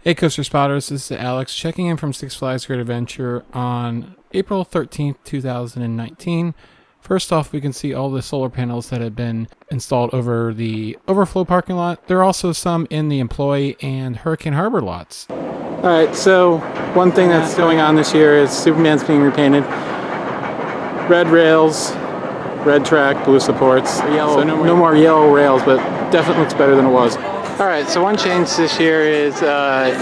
Hey Coaster Spotters, this is Alex checking in from Six Flags Great Adventure on April 13th, 2019. First off, we can see all the solar panels that have been installed over the overflow parking lot. There are also some in the Employee and Hurricane Harbor lots. Alright, so one thing that's going on this year is Superman's being repainted. Red rails, red track, blue supports. Yellow, so no more yellow rails, but definitely looks better than it was. Alright, so one change this year is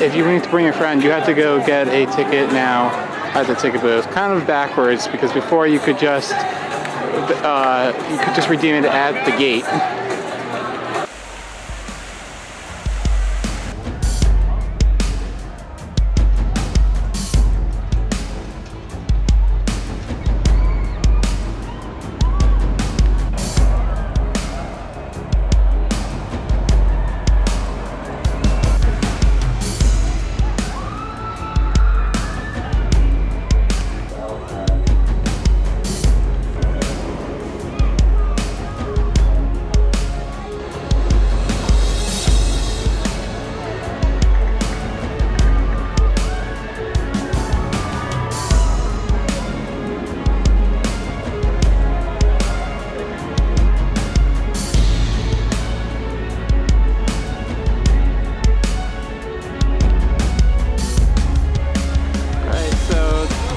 if you need to bring a friend, you have to go get a ticket now at the ticket booth. Kind of backwards, because before you could just redeem it at the gate.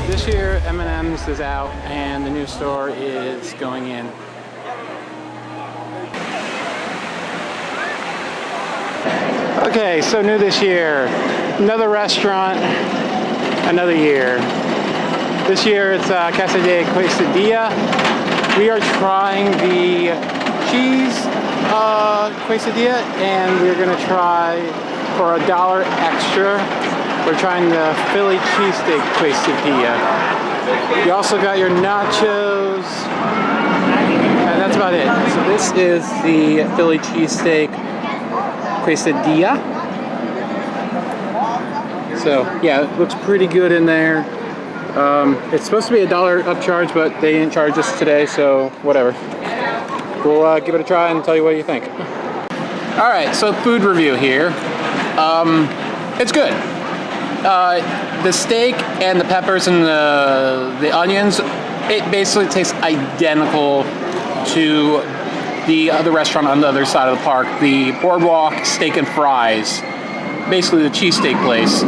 This year M&M's is out and the new store is going in. Okay, so new this year, another restaurant, another year. This year it's Casa de Quesadilla. We are trying the cheese quesadilla, and we're gonna try for $1 extra. We're trying the Philly cheesesteak quesadilla. You also got your nachos, and that's about it. So this is the Philly cheesesteak quesadilla. So yeah, it looks pretty good in there. It's supposed to be $1 upcharge, but they didn't charge us today, so whatever. We'll give it a try and tell you what you think. All right, so food review here. It's good. The steak and the peppers and the onions, it basically tastes identical to the other restaurant on the other side of the park, the Boardwalk Steak and Fries, basically the cheesesteak place.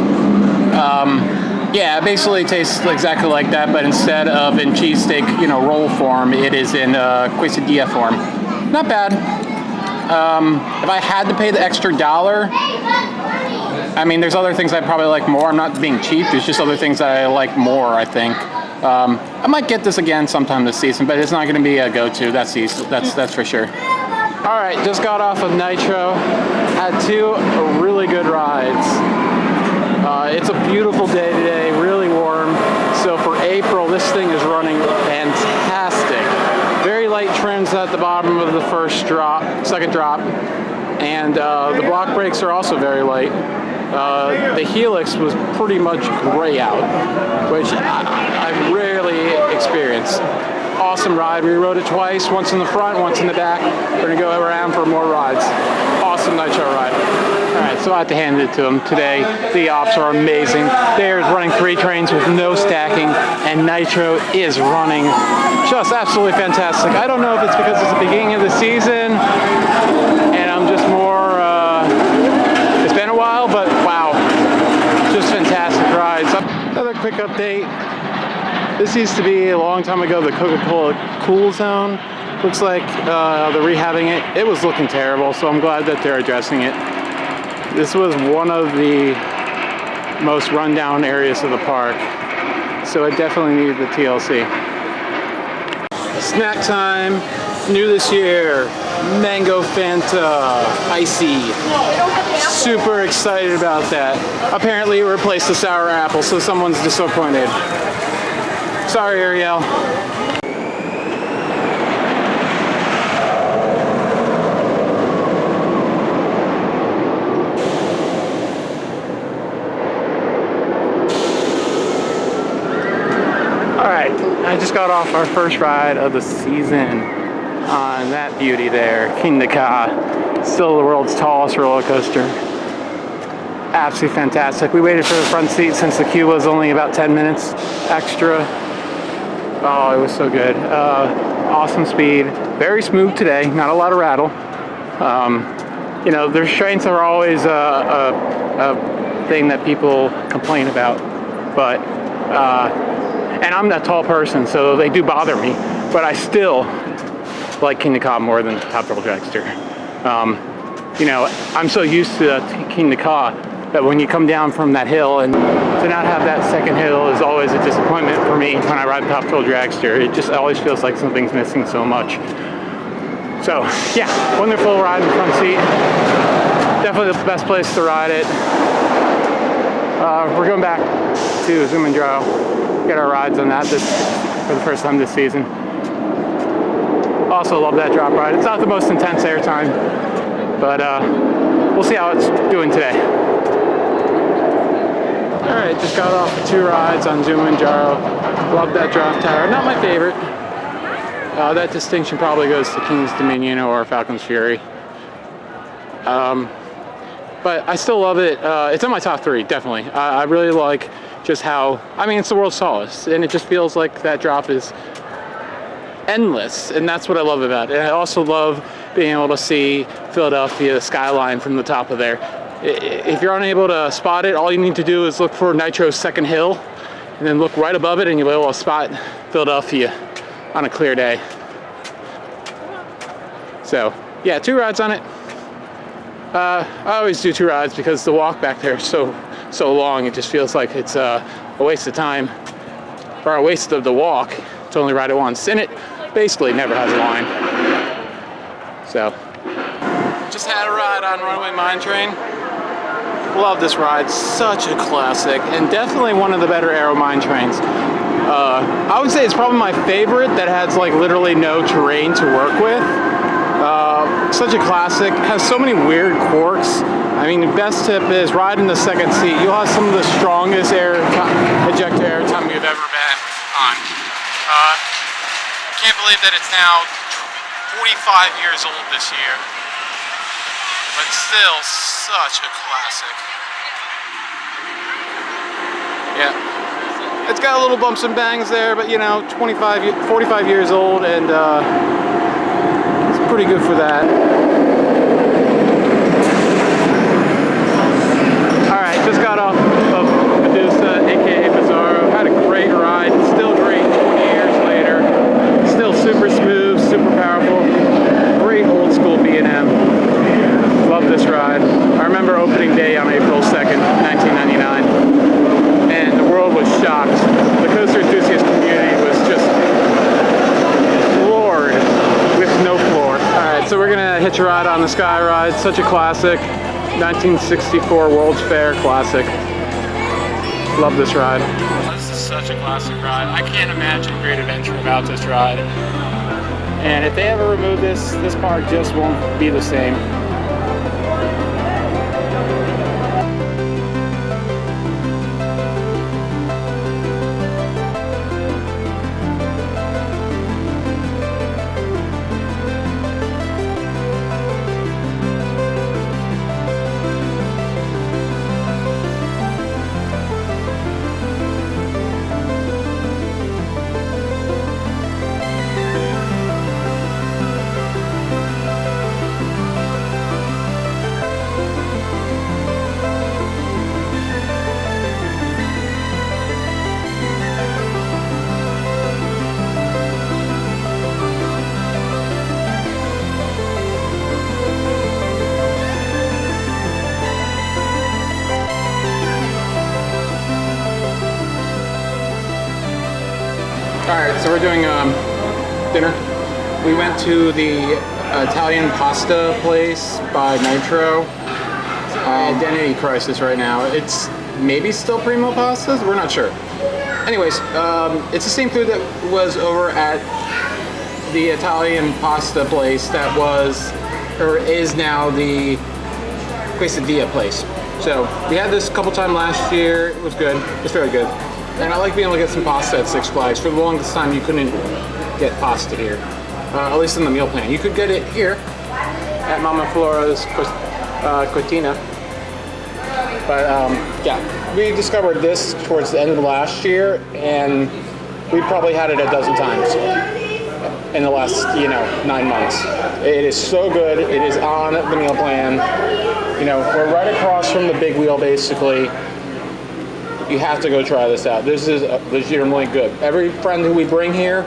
Yeah, it basically tastes exactly like that, but instead of in cheesesteak, roll form, it is in quesadilla form. Not bad. If I had to pay the extra $1, I mean, there's other things I probably like more. I'm not being cheap. There's just other things that I like more, I think. I might get this again sometime this season, but it's not going to be a go-to. That's for sure. All right, just got off of Nitro. Had 2 really good rides. It's a beautiful day today, really warm. So for April, this thing is running fantastic. Very light trims at the bottom of the second drop. And the block brakes are also very light. The Helix was pretty much gray out, which I've rarely experienced. Awesome ride. We rode it twice, once in the front, once in the back. We're going to go around for more rides. Awesome Nitro ride. Alright, so I have to hand it to them today. The ops are amazing. They're running 3 trains with no stacking, and Nitro is running just absolutely fantastic. I don't know if it's because it's the beginning of the season, and I'm just more, it's been a while, but wow, just fantastic rides. Another quick update. This used to be a long time ago the Coca-Cola Cool Zone. Looks like they're rehabbing it. It was looking terrible, so I'm glad that they're addressing it. This was one of the most rundown areas of the park, so it definitely needed the TLC. Snack time, new this year, Mango Fanta, icy. Super excited about that. Apparently it replaced the sour apple, so someone's disappointed. Sorry, Ariel. Alright, I just got off our first ride of the season on that beauty there, Kingda Ka. Still the world's tallest roller coaster. absolutely fantastic. We waited for the front seat since the queue was only about 10 minutes extra. Oh, it was so good. Awesome speed. Very smooth today. Not a lot of rattle. You know, the restraints are always a thing that people complain about. But, and I'm that tall person, so they do bother me. But I still like Kingda Ka more than Top Thrill Dragster. You know, I'm so used to Kingda Ka that when you come down from that hill, and to not have that second hill is always a disappointment for me when I ride Top Thrill Dragster. It just always feels like something's missing so much. So yeah, wonderful ride in the front seat. Definitely the best place to ride it. We're going back to Kilimanjaro, get our rides on that for the first time this season. Also love that drop ride. It's not the most intense airtime, but we'll see how it's doing today. Alright, just got off of 2 rides on Kilimanjaro. Love that drop tower. Not my favorite. That distinction probably goes to King's Dominion or Falcon's Fury. But I still love it. It's in my top 3, definitely. I really like just how, I mean, it's the world's tallest, and it just feels like that drop is endless, and that's what I love about it. And I also love being able to see Philadelphia, the skyline from the top of there. If you're unable to spot it, all you need to do is look for Nitro's second hill, and then look right above it, and you'll be able to spot Philadelphia on a clear day. So, yeah, 2 rides on it. I always do 2 rides because the walk back there is so long. It just feels like it's a waste of time, or a waste of the walk to only ride it once. And it basically never has a line. So, just had a ride on Runaway Mine Train. Love this ride. Such a classic, and definitely one of the better Aero Mine Trains. I would say it's probably my favorite that has like literally no terrain to work with. Such a classic, has so many weird quirks. I mean, the best tip is ride in the second seat. You'll have some of the strongest ejector air time you've ever been on. I can't believe that it's now 45 years old this year, but still such a classic. Yeah, it's got a little bumps and bangs there, but you know, 45 years old, and pretty good for that. Alright, just got off of Medusa, aka Bizarro. Had a great ride. Still great 20 years later. Still super smooth, super powerful. Great old school B&M. Love this ride. I remember opening day on April 2nd, 1999. And the world was shocked. The coaster enthusiast community was just floored with no floor. Alright, so we're gonna hitch a ride on the Sky Ride. Such a classic. 1964 World's Fair classic. Love this ride. This is such a classic ride. I can't imagine Great Adventure without this ride. And if they ever remove this park just won't be the same. Alright, so we're doing dinner. We went to the Italian pasta place by Nitro. Identity crisis right now. It's maybe still Primo Pastas? We're not sure. Anyways, it's the same food that was over at the Italian pasta place that was, or is now, the quesadilla place. So we had this a couple times last year. It was good. It's very good. And I like being able to get some pasta at Six Flags. For the longest time, you couldn't get pasta here, at least in the meal plan. You could get it here at Mama Flora's Cucina. But yeah, we discovered this towards the end of last year, and we probably had it a dozen times in the last 9 months. It is so good. It is on the meal plan. We're right across from the big wheel, basically. You have to go try this out. This is legitimately good. Every friend who we bring here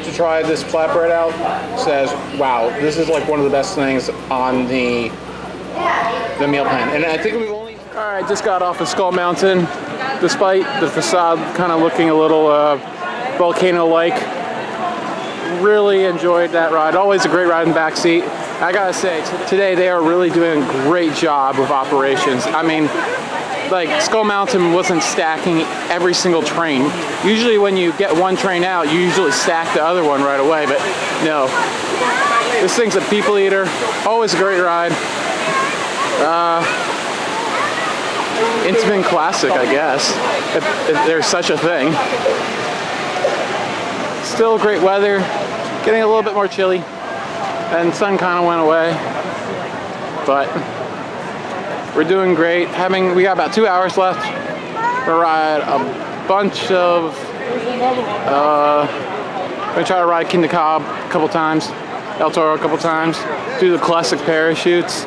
to try this flatbread out says, wow, this is like one of the best things on the meal plan. And I think we've only... All right, just got off of Skull Mountain. Despite the facade kind of looking a little volcano-like, really enjoyed that ride. Always a great ride in the back seat. I gotta say, today they are really doing a great job with operations. I mean, like Skull Mountain wasn't stacking every single train. Usually when you get one train out, you usually stack the other one right away, but no. This thing's a people eater. Always a great ride. Intamin classic, I guess, if there's such a thing. Still great weather. Getting a little bit more chilly. And sun kind of went away, but we're doing great. We got about 2 hours left. We'll ride a bunch of, we're gonna try to ride Kingda Ka a couple times, El Toro a couple times, do the classic parachutes.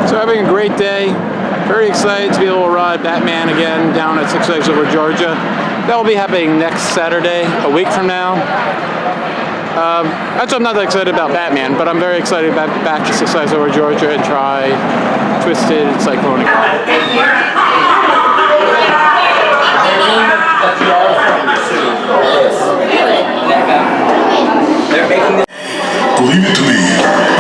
So having a great day. Very excited to be able to ride Batman again down at Six Flags Over Georgia. That will be happening next Saturday, a week from now. Actually, I'm not that excited about Batman, but I'm very excited about back to Six Flags Over Georgia and try Twisted Cyclone. Believe it to me,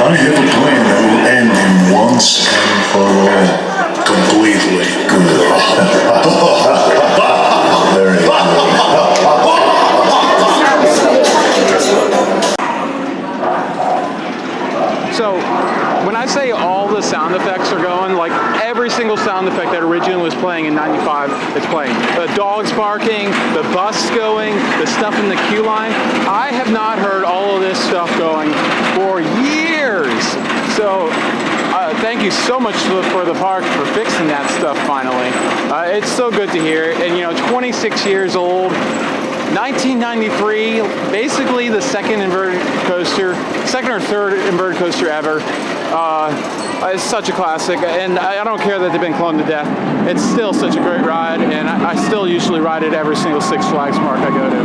I have a plan that will end him once and for all. Completely good. Very good. So, when I say all the sound effects are going, like every single sound effect that originally was playing in '95, it's playing. The dogs barking, the bus going, the stuff in the queue line. I have not heard all of this stuff going for years. So, thank you so much for the park for fixing that stuff finally. It's so good to hear. And 26 years old, 1993, basically the second or third inverted coaster ever. It's such a classic, and I don't care that they've been cloned to death. It's still such a great ride, and I still usually ride it every single Six Flags park I go to.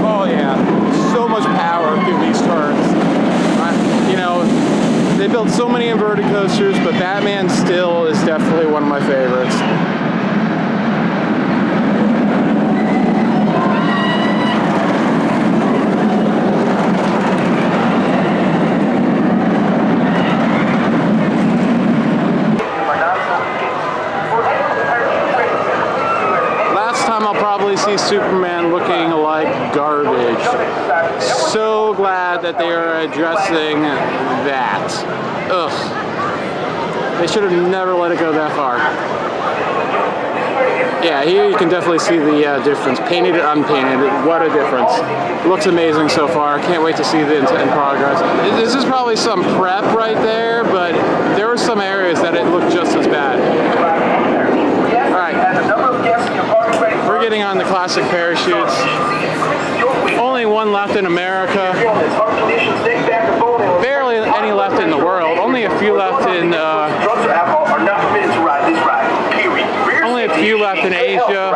Oh yeah, so much power through these turns. They built so many inverted coasters, but Batman still is definitely one of my favorites. Last time I'll probably see Superman looking like garbage. So glad that they are addressing that. Ugh. They should have never let it go that far. Yeah, here you can definitely see the difference. Painted and unpainted. What a difference. It looks amazing so far. Can't wait to see the in progress. This is probably some prep right there, but there were some areas that it looked just as bad. Alright. We're getting on the classic parachutes. Only one left in America. Barely any left in the world. Only a few left in only a few left in Asia.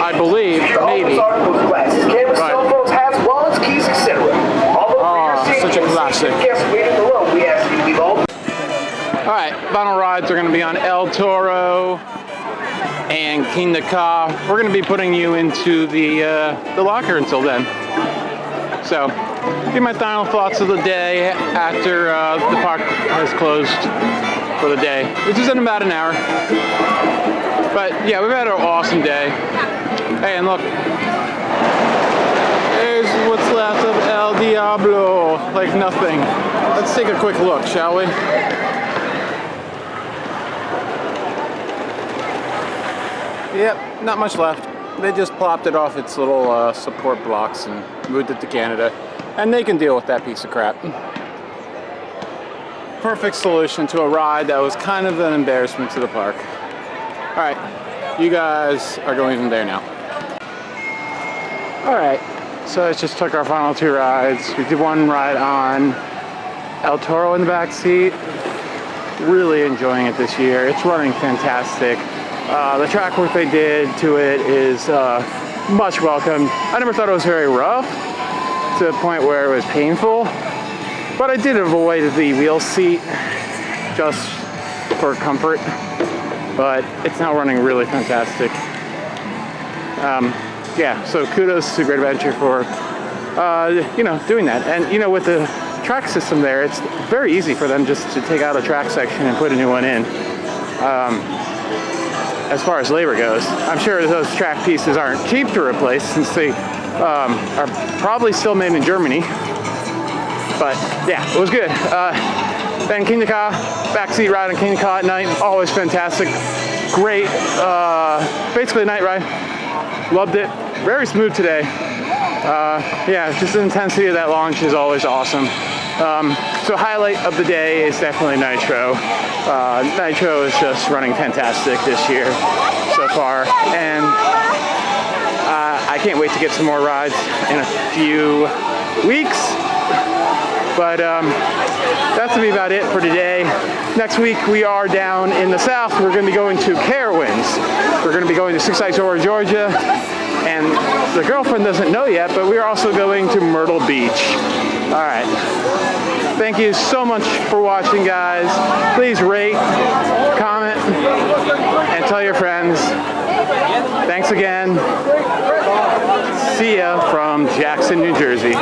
I believe, maybe. Right. Oh, such a classic. Alright, final rides are going to be on El Toro and Kingda Ka. We're going to be putting you into the locker until then. So, give my final thoughts of the day after the park has closed for the day, which is in about an hour. But yeah, we've had an awesome day. Hey, and look, there's what's left of El Diablo, like nothing. Let's take a quick look, shall we? Yep, not much left. They just plopped it off its little support blocks and moved it to Canada. And they can deal with that piece of crap. Perfect solution to a ride that was kind of an embarrassment to the park. Alright, you guys are going from there now. Alright, so I just took our final 2 rides. We did one ride on El Toro in the back seat. Really enjoying it this year. It's running fantastic. The track work they did to it is much welcome. I never thought it was very rough to the point where it was painful, but I did avoid the wheel seat just for comfort. But it's now running really fantastic. Yeah, so kudos to Great Adventure for doing that. And with the track system there, it's very easy for them just to take out a track section and put a new one in. As far as labor goes, I'm sure those track pieces aren't cheap to replace since they are probably still made in Germany. But yeah, it was good. Then Kingda Ka, backseat ride on Kingda Ka at night, always fantastic. Great, basically a night ride. Loved it. Very smooth today. Yeah, just the intensity of that launch is always awesome. So highlight of the day is definitely Nitro. Nitro is just running fantastic this year so far, and I can't wait to get some more rides in a few weeks. But that's gonna be about it for today. Next week we are down in the south. We're gonna be going to Carowinds. We're gonna be going to Six Flags Over Georgia, and the girlfriend doesn't know yet, but we are also going to Myrtle Beach. All right. Thank you so much for watching, guys. Please rate, comment, and tell your friends. Thanks again. See ya from Jackson, New Jersey.